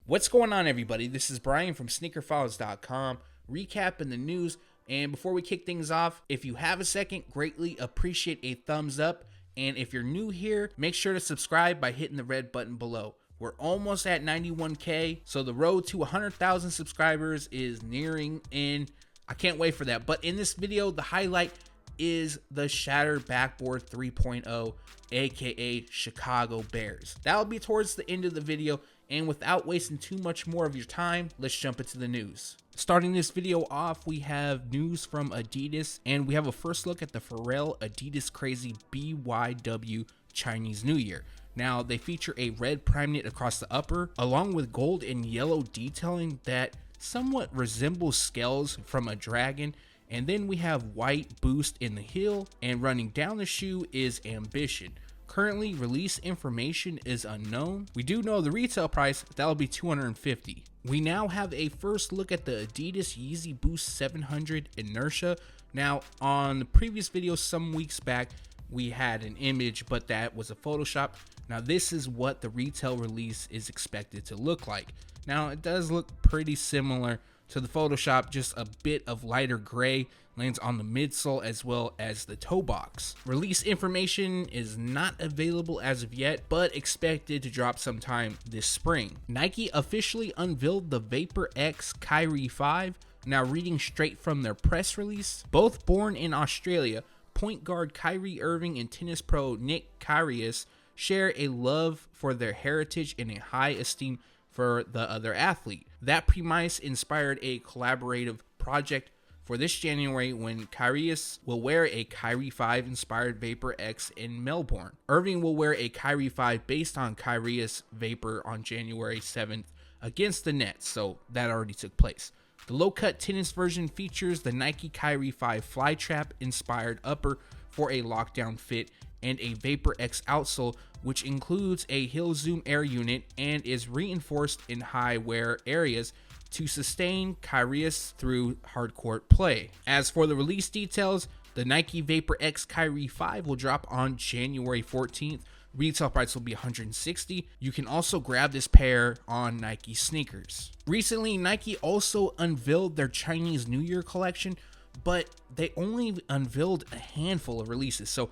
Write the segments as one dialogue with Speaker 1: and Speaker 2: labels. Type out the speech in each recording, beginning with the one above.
Speaker 1: What's going on, everybody? This is Brian from SneakerFiles.com, recapping the news. And before we kick things off, if you have a second, greatly appreciate a thumbs up. And if you're new here, make sure to subscribe by hitting the red button below. We're almost at 91K, so the road to 100,000 subscribers is nearing in. I can't wait for that. But in this video, the highlight is the Shattered Backboard 3.0, aka Chicago Bears. That'll be towards the end of the video. And without wasting too much more of your time, let's jump into the news. Starting this video off, we have news from Adidas, and we have a first look at the Pharrell Adidas Crazy BYW Chinese New Year. Now, they feature a red prime knit across the upper, along with gold and yellow detailing that somewhat resembles scales from a dragon. And then we have white boost in the heel, and running down the shoe is Ambition. Currently, release information is unknown. We do know the retail price, that'll be $250. We now have a first look at the Adidas Yeezy Boost 700 Inertia. Now, on the previous video some weeks back, we had an image, but that was a Photoshop. Now, this is what the retail release is expected to look like. Now, it does look pretty similar to the Photoshop, just a bit of lighter gray lands on the midsole as well as the toe box. Release information is not available as of yet, but expected to drop sometime this spring. Nike officially unveiled the VaporMax Kyrie 5. Now, reading straight from their press release, both born in Australia, point guard Kyrie Irving and tennis pro Nick Kyrgios share a love for their heritage and a high esteem for the other athlete. That premise inspired a collaborative project for this January when Kyrgios will wear a Kyrie 5 inspired VaporMax in Melbourne. Irving will wear a Kyrie 5 based on Kyrgios Vapor on January 7th against the Nets, so that already took place. The low-cut tennis version features the Nike Kyrie 5 Flytrap inspired upper for a lockdown fit and a VaporMax outsole, which includes a heel zoom air unit and is reinforced in high wear areas to sustain Kyrgios through hardcourt play. As for the release details, the Nike VaporMax Kyrie 5 will drop on January 14th. Retail price will be $160. You can also grab this pair on Nike sneakers. Recently, Nike also unveiled their Chinese New Year collection, but they only unveiled a handful of releases. So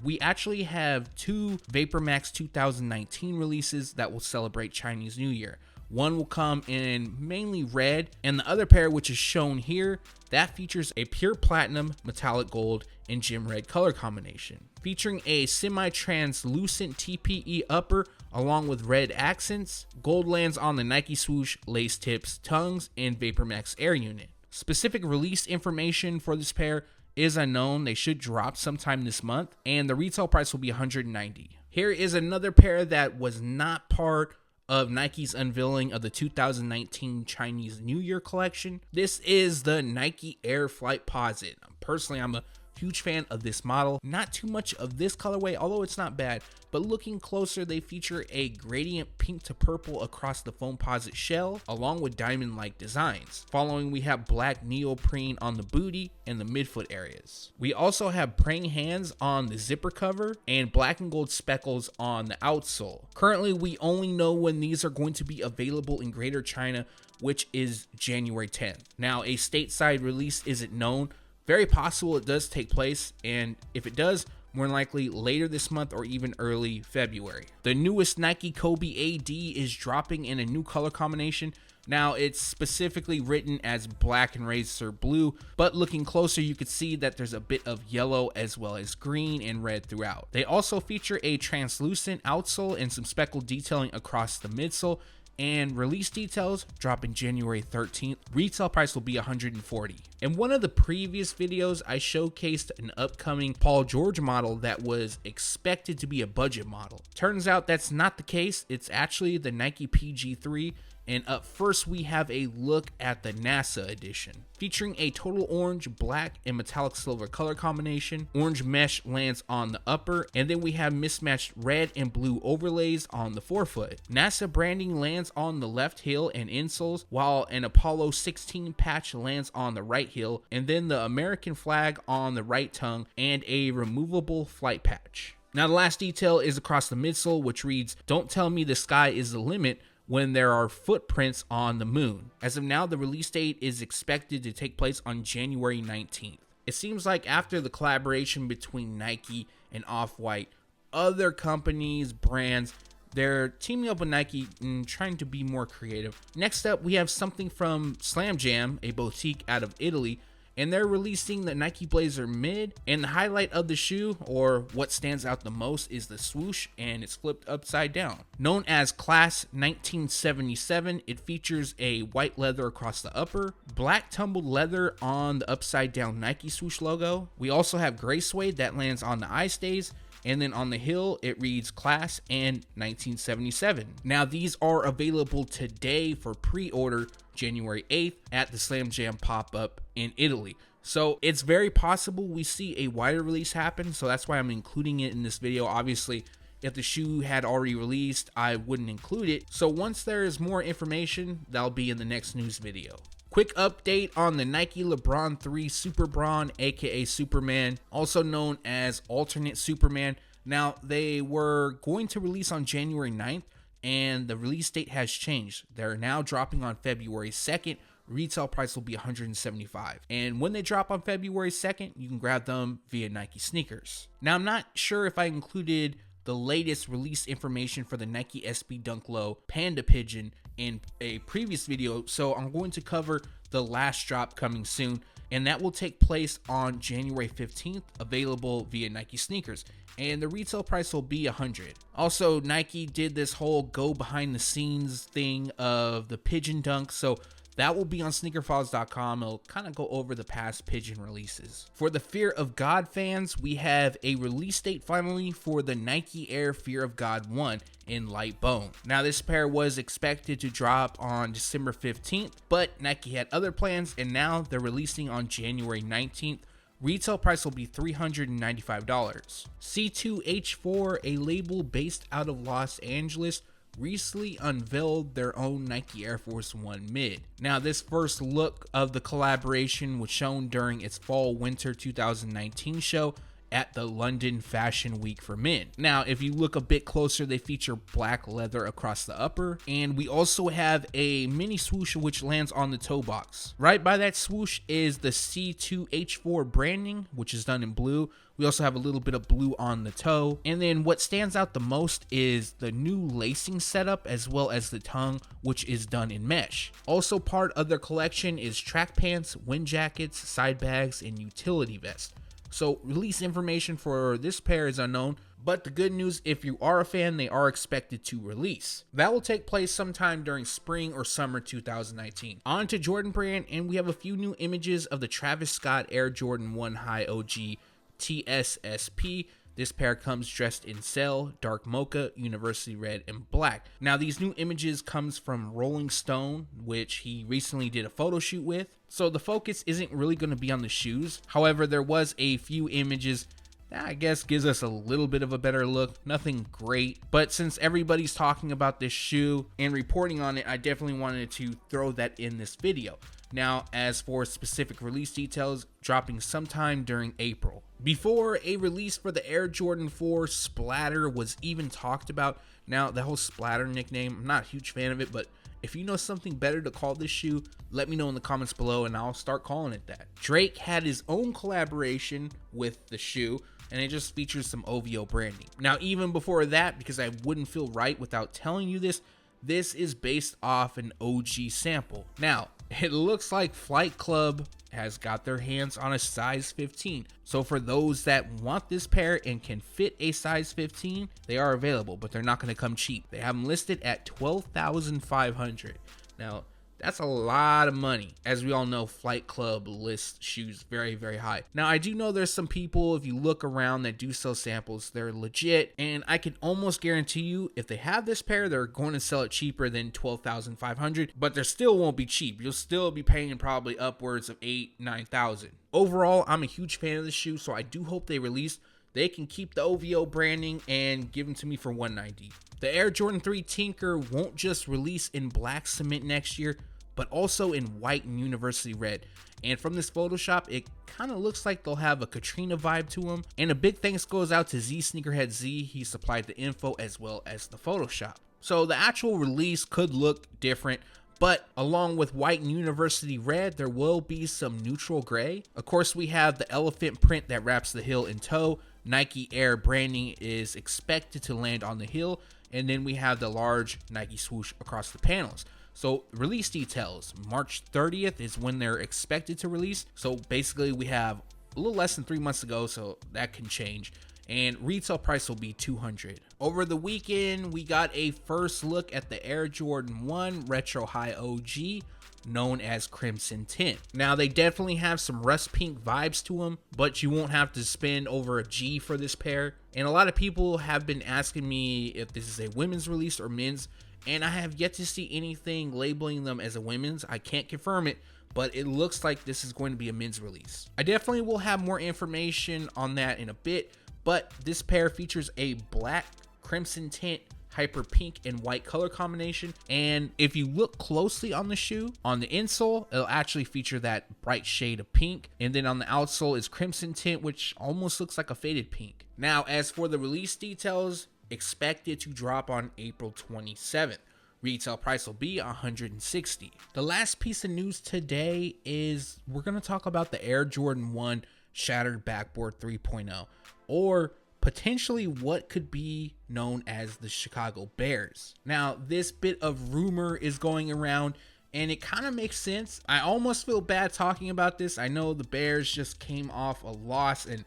Speaker 1: we actually have two VaporMax 2019 releases that will celebrate Chinese New Year. One will come in mainly red, and the other pair, which is shown here, that features a pure platinum, metallic gold, and gem red color combination. Featuring a semi-translucent TPE upper along with red accents, gold lands on the Nike swoosh, lace tips, tongues, and VaporMax air unit. Specific release information for this pair is unknown. They should drop sometime this month, and the retail price will be $190. Here is another pair that was not part of Nike's unveiling of the 2019 Chinese New Year collection. This is the Nike Air Flightposite. Personally, I'm a huge fan of this model. Not too much of this colorway, although it's not bad, but looking closer, they feature a gradient pink to purple across the foamposite shell, along with diamond-like designs. Following, we have black neoprene on the booty and the midfoot areas. We also have praying hands on the zipper cover and black and gold speckles on the outsole. Currently, we only know when these are going to be available in Greater China, which is January 10th. Now, a stateside release isn't known. Very possible it does take place, and if it does, more than likely later this month or even early February. The newest Nike Kobe AD is dropping in a new color combination. Now, it's specifically written as black and razor blue, but looking closer, you could see that there's a bit of yellow as well as green and red throughout. They also feature a translucent outsole and some speckled detailing across the midsole, and release details dropping January 13th. Retail price will be $140. In one of the previous videos, I showcased an upcoming Paul George model that was expected to be a budget model. Turns out that's not the case. It's actually the Nike PG3. And up first, we have a look at the NASA edition, featuring a total orange, black, and metallic silver color combination. Orange mesh lands on the upper, and then we have mismatched red and blue overlays on the forefoot. NASA branding lands on the left heel and insoles, while an Apollo 16 patch lands on the right heel, and then the American flag on the right tongue, and a removable flight patch. Now, the last detail is across the midsole, which reads, "Don't tell me the sky is the limit," when there are footprints on the moon. As of now, the release date is expected to take place on January 19th. It seems like after the collaboration between Nike and Off-White, other companies, brands, they're teaming up with Nike and trying to be more creative. Next up, we have something from Slam Jam, a boutique out of Italy, and they're releasing the Nike Blazer Mid, and the highlight of the shoe, or what stands out the most, is the swoosh, and it's flipped upside down. Known as Class 1977, it features a white leather across the upper, black tumbled leather on the upside down Nike swoosh logo. We also have gray suede that lands on the eye stays, and then on the heel, it reads Class and 1977. Now, these are available today for pre-order January 8th at the Slam Jam pop-up in Italy. So it's very possible we see a wider release happen, so that's why I'm including it in this video. Obviously, if the shoe had already released, I wouldn't include it. So once there is more information, that'll be in the next news video. Quick update on the Nike LeBron 3 SuperBron, aka Superman, also known as Alternate Superman. Now, they were going to release on January 9th, and the release date has changed. They're now dropping on February 2nd. Retail price will be $175. And when they drop on February 2nd, you can grab them via Nike Sneakers. Now, I'm not sure if I included the latest release information for the Nike SB Dunk Low Panda Pigeon in a previous video, so I'm going to cover the last drop coming soon, and that will take place on January 15th, available via Nike Sneakers, and the retail price will be $100. Also, Nike did this whole go behind the scenes thing of the Pigeon Dunk, so that will be on SneakerFiles.com. It'll kind of go over the past Pigeon releases. For the Fear of God fans, we have a release date finally for the Nike Air Fear of God 1 in light bone. Now, this pair was expected to drop on December 15th, but Nike had other plans, and now they're releasing on January 19th. Retail price will be $395. C2H4, a label based out of Los Angeles, recently unveiled their own Nike Air Force 1 Mid. Now, this first look of the collaboration was shown during its fall-winter 2019 show at the London Fashion Week for Men. Now, if you look a bit closer, they feature black leather across the upper, and we also have a mini swoosh which lands on the toe box. Right by that swoosh is the C2H4 branding, which is done in blue. We also have a little bit of blue on the toe. And then what stands out the most is the new lacing setup, as well as the tongue, which is done in mesh. Also part of their collection is track pants, wind jackets, side bags, and utility vests. So release information for this pair is unknown, but the good news, if you are a fan, they are expected to release. That will take place sometime during spring or summer 2019. On to Jordan Brand, and we have a few new images of the Travis Scott Air Jordan 1 High OG TSP. This pair comes dressed in sail, dark mocha, university red, and black. Now, these new images comes from Rolling Stone, which he recently did a photo shoot with. So the focus isn't really going to be on the shoes. However, there was a few images that I guess gives us a little bit of a better look. Nothing great, but since everybody's talking about this shoe and reporting on it, I definitely wanted to throw that in this video. Now, as for specific release details, dropping sometime during April. Before a release for the Air Jordan 4, Splatter was even talked about. Now, the whole Splatter nickname, I'm not a huge fan of it, but if you know something better to call this shoe, let me know in the comments below and I'll start calling it that. Drake had his own collaboration with the shoe, and it just features some OVO branding. Now, even before that, because I wouldn't feel right without telling you this is based off an OG sample. Now, it looks like Flight Club has got their hands on a size 15. So for those that want this pair and can fit a size 15, they are available, but they're not going to come cheap. They have them listed at $12,500. Now, that's a lot of money. As we all know, Flight Club lists shoes very, very high. Now, I do know there's some people, if you look around, that do sell samples. They're legit, and I can almost guarantee you, if they have this pair, they're going to sell it cheaper than $12,500, but they still won't be cheap. You'll still be paying probably upwards of $8,000, $9,000. Overall, I'm a huge fan of the shoe, so I do hope they release. They can keep the OVO branding and give them to me for $190. The Air Jordan 3 Tinker won't just release in black cement next year, but also in white and university red. And from this Photoshop, it kind of looks like they'll have a Katrina vibe to them. And a big thanks goes out to Z Sneakerhead Z. He supplied the info as well as the Photoshop. So the actual release could look different, but along with white and university red, there will be some neutral gray. Of course, we have the elephant print that wraps the heel in tow. Nike Air branding is expected to land on the heel, and then we have the large Nike swoosh across the panels. So release details, March 30th is when they're expected to release. So basically we have a little less than 3 months ago, so that can change. And retail price will be $200. Over the weekend, we got a first look at the Air Jordan 1 Retro High OG, known as Crimson Tint. Now, they definitely have some rust pink vibes to them, but you won't have to spend over a G for this pair. And a lot of people have been asking me if this is a women's release or men's, and I have yet to see anything labeling them as a women's. I can't confirm it, but it looks like this is going to be a men's release. I definitely will have more information on that in a bit, but this pair features a black crimson tint, hyper pink and white color combination. And if you look closely on the shoe, on the insole, it'll actually feature that bright shade of pink. And then on the outsole is crimson tint, which almost looks like a faded pink. Now, as for the release details, expected to drop on April 27th. Retail price will be $160. The last piece of news today is we're going to talk about the Air Jordan 1 Shattered Backboard 3.0, or potentially what could be known as the Chicago Bears. Now, this bit of rumor is going around, and it kind of makes sense. I almost feel bad talking about this. I know the Bears just came off a loss, and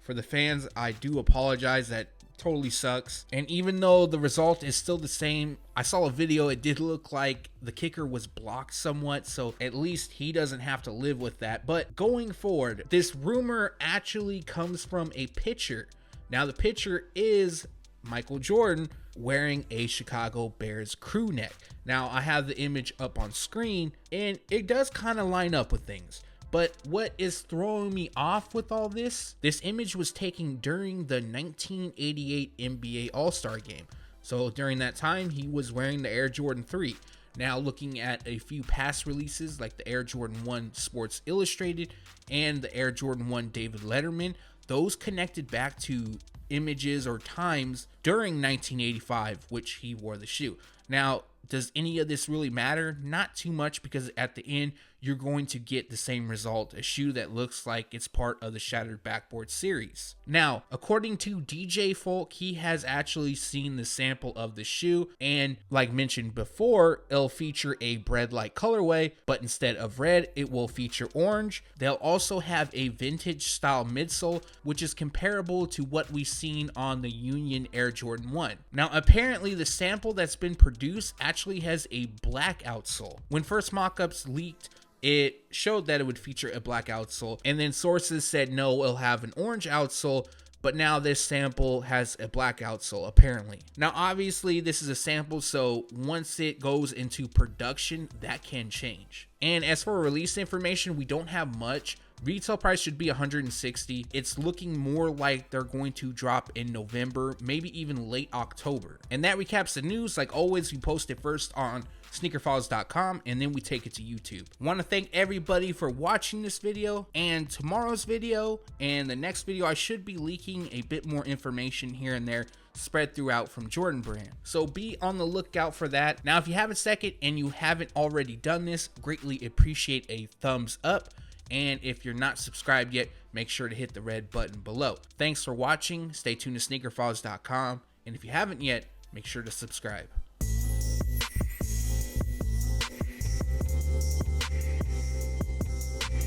Speaker 1: for the fans, I do apologize. That totally sucks. And even though the result is still the same, I saw a video, it did look like the kicker was blocked somewhat, so at least he doesn't have to live with that. But going forward, this rumor actually comes from a pitcher. Now, the pitcher is Michael Jordan wearing a Chicago Bears crew neck. Now, I have the image up on screen, and it does kind of line up with things. But what is throwing me off with all this image was taken during the 1988 NBA All-Star game. So during that time, he was wearing the Air Jordan 3. Now, looking at a few past releases like the Air Jordan 1 Sports Illustrated and the Air Jordan 1 David Letterman, those connected back to images or times during 1985, which he wore the shoe. Now, does any of this really matter? Not too much, because at the end, you're going to get the same result, a shoe that looks like it's part of the Shattered Backboard series. Now, according to DJ Folk, he has actually seen the sample of the shoe, and like mentioned before, it'll feature a bread-like colorway, but instead of red, it will feature orange. They'll also have a vintage style midsole, which is comparable to what we've seen on the Union Air Jordan 1. Now, apparently the sample that's been produced actually has a black outsole. When first mock-ups leaked, it showed that it would feature a black outsole, and then sources said no, it'll have an orange outsole, but now this sample has a black outsole apparently. Now, obviously this is a sample, so once it goes into production, that can change. And as for release information, we don't have much. Retail price should be $160. It's looking more like they're going to drop in November, maybe even late October. And that recaps the news. Like always, we post it first on SneakerFiles.com, and then we take it to YouTube. I want to thank everybody for watching this video and tomorrow's video, and the next video I should be leaking a bit more information here and there spread throughout from Jordan Brand. So be on the lookout for that. Now, if you have a second and you haven't already done this, greatly appreciate a thumbs up. And if you're not subscribed yet, make sure to hit the red button below. Thanks for watching. Stay tuned to SneakerFiles.com. And if you haven't yet, make sure to subscribe.